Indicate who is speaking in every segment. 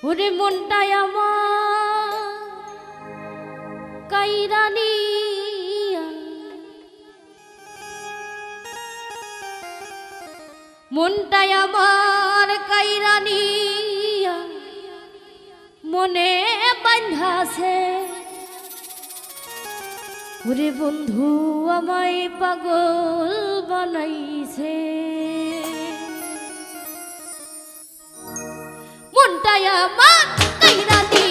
Speaker 1: ওরে মনটাই আমার কাইরানি মনটাই আমার কাইরানি মনে বাঁধাছে ওরে বন্ধু আমায় পাগল বানাইছে মনটাই আমার কাইরানি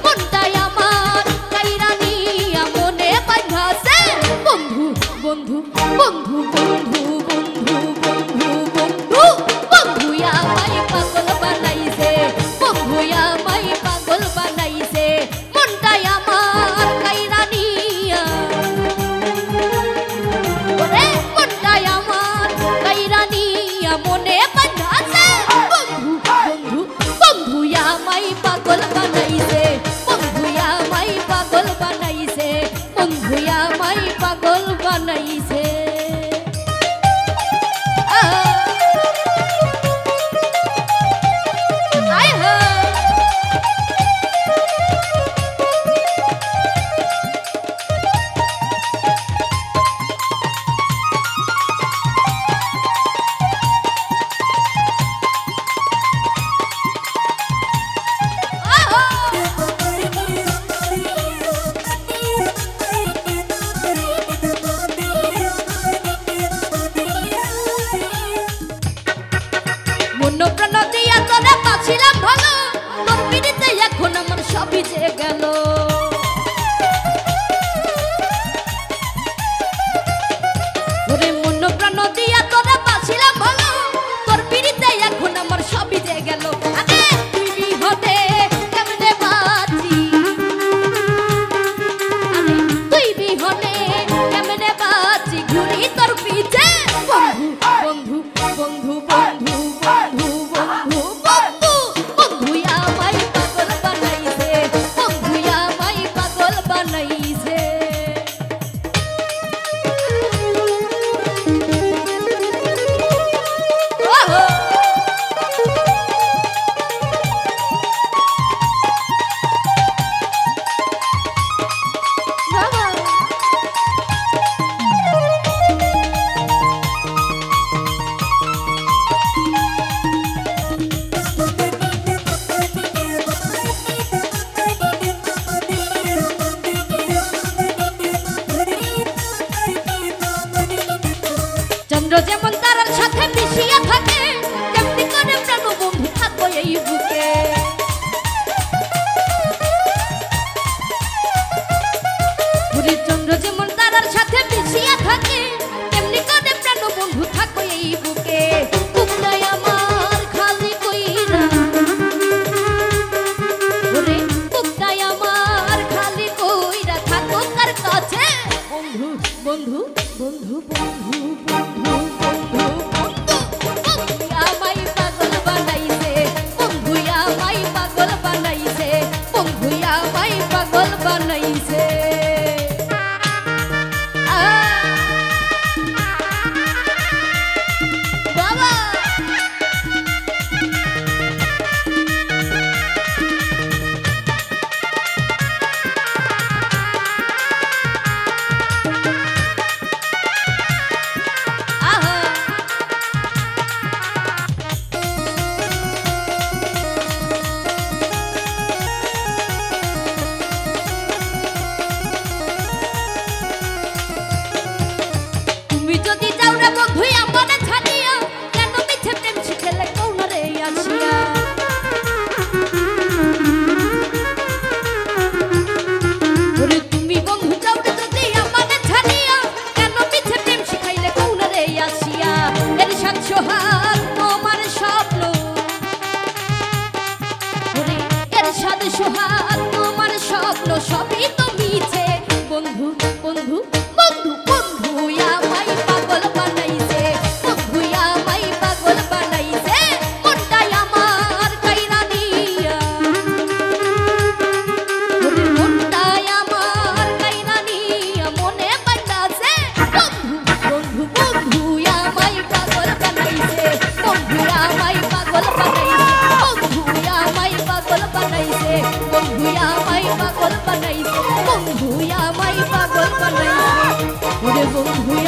Speaker 1: মনটাই আমার কাইরানি মনে বাঁধাছে বন্ধু বন্ধু বন্ধু বন্ধু বন্ধু বন্ধু বন্ধু বন্ধু আমায় পাগল বানাইছে বন্ধু আমায় পাগল বানাইছে মনটাই আমার কাইরানি ওরে মনটাই আমার কাইরানি মনে বাঁধাছে বন্ধু বন্ধু বন্ধু আমায় আমায় পাগল বানাইছে বন্ধু আমায় পাগল বানাইছে ওরে বন্ধু